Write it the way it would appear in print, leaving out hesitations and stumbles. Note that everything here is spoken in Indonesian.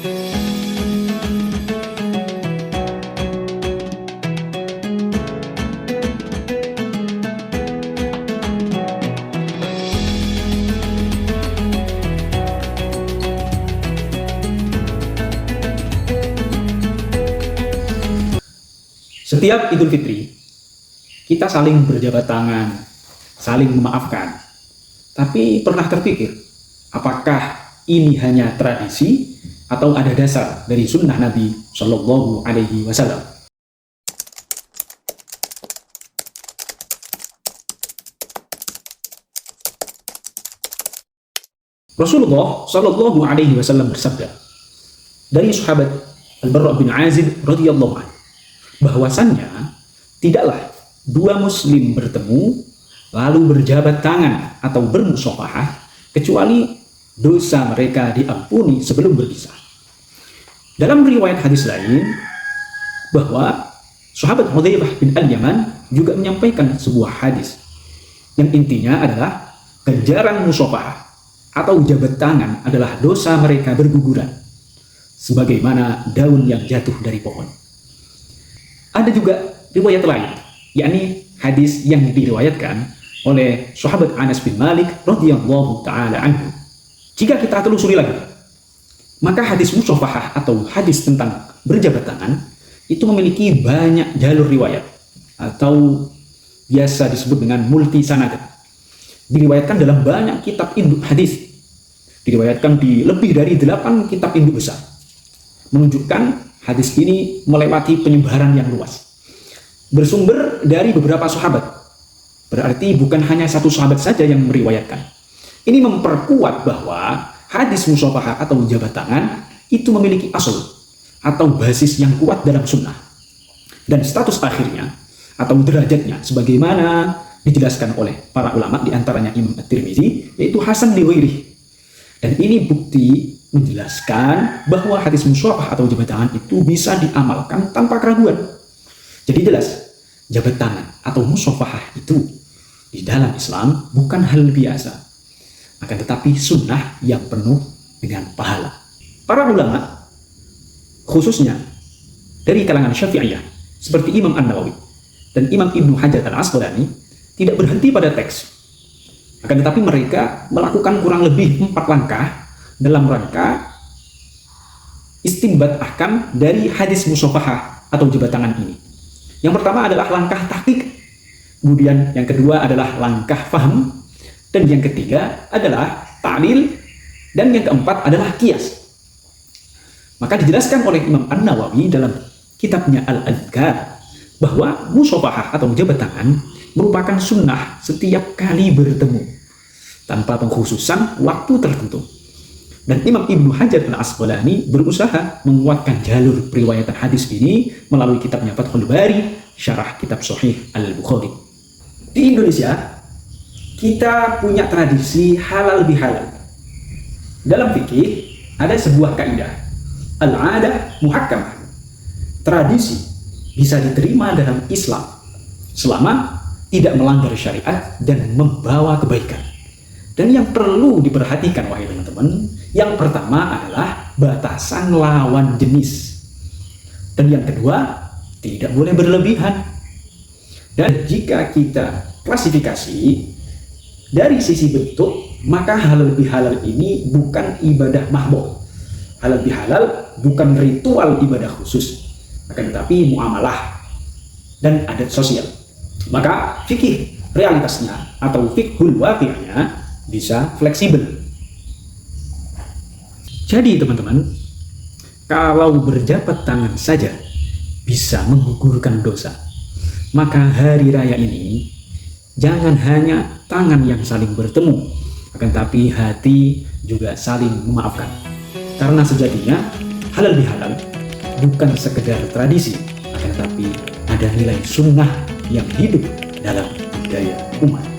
Setiap Idul Fitri, kita saling berjabat tangan, saling memaafkan. Tapi pernah terpikir, apakah ini hanya tradisi atau ada dasar dari sunnah Nabi Shallallahu Alaihi Wasallam? Rasulullah Shallallahu Alaihi Wasallam bersabda dari sahabat Al-Bara' bin Azib radhiyallahu anhu, bahwasannya tidaklah dua muslim bertemu lalu berjabat tangan atau bermusafahah kecuali dosa mereka diampuni sebelum berpisah. Dalam riwayat hadis lain bahwa sahabat Hudzaifah bin Al-Yaman juga menyampaikan sebuah hadis yang intinya adalah ganjaran musafahah atau jabat tangan adalah dosa mereka berguguran sebagaimana daun yang jatuh dari pohon. Ada juga riwayat lain, yakni hadis yang diriwayatkan oleh sahabat Anas bin Malik radhiyallahu taala anhu. Jika kita telusuri lagi, maka hadis musafahah atau hadis tentang berjabat tangan itu memiliki banyak jalur riwayat atau biasa disebut dengan multi sanad. Diriwayatkan dalam banyak kitab induk hadis. Diriwayatkan di lebih dari 8 kitab induk besar. Menunjukkan hadis ini melewati penyebaran yang luas. Bersumber dari beberapa sahabat. Berarti bukan hanya satu sahabat saja yang meriwayatkan. Ini memperkuat bahwa hadis musafahah atau jabat tangan itu memiliki asal atau basis yang kuat dalam sunnah. Dan status akhirnya atau derajatnya sebagaimana dijelaskan oleh para ulama, diantaranya Imam At-Tirmidzi, yaitu hasan li ghairihi. Dan ini bukti menjelaskan bahwa hadis musafahah atau jabat tangan itu bisa diamalkan tanpa keraguan. Jadi jelas, jabat tangan atau musafahah itu di dalam Islam bukan hal biasa, akan tetapi sunnah yang penuh dengan pahala. Para ulama, khususnya dari kalangan Syafi'iyah, seperti Imam An-Nawawi dan Imam Ibnu Hajar Al-Asqalani, tidak berhenti pada teks. Akan tetapi mereka melakukan kurang lebih 4 langkah dalam rangka istinbat ahkam dari hadis musafahah atau jabat tangan ini. Yang pertama adalah langkah tahqiq, kemudian yang kedua adalah langkah faham, dan yang ketiga adalah ta'lil, dan yang keempat adalah qiyas. Maka dijelaskan oleh Imam An-Nawawi dalam kitabnya Al-Adhkar bahwa musafahah atau jabat tangan merupakan sunnah setiap kali bertemu tanpa pengkhususan waktu tertentu. Dan Imam Ibnu Hajar Al-Asqalani berusaha menguatkan jalur periwayatan hadis ini melalui kitabnya Fathul Bari, syarah kitab Sahih Al-Bukhari. Di Indonesia, kita punya tradisi halal bihalal. Dalam fikih ada sebuah kaidah, al-'adah muhakkamah. Tradisi bisa diterima dalam Islam selama tidak melanggar syariat dan membawa kebaikan. Dan yang perlu diperhatikan wahai teman-teman, yang pertama adalah batasan lawan jenis. Dan yang kedua, tidak boleh berlebihan. Dan jika kita klasifikasi dari sisi bentuk, maka halal bihalal ini bukan ibadah mahdoh. Halal bihalal bukan ritual ibadah khusus, akan tetapi muamalah dan adat sosial. Maka fikih realitasnya atau fikhul waqi'nya bisa fleksibel. Jadi teman-teman, kalau berjabat tangan saja bisa menggugurkan dosa, maka hari raya ini jangan hanya tangan yang saling bertemu, akan tapi hati juga saling memaafkan. Karena sejatinya halal bihalal bukan sekedar tradisi, akan tetapi ada nilai sunnah yang hidup dalam budaya umat.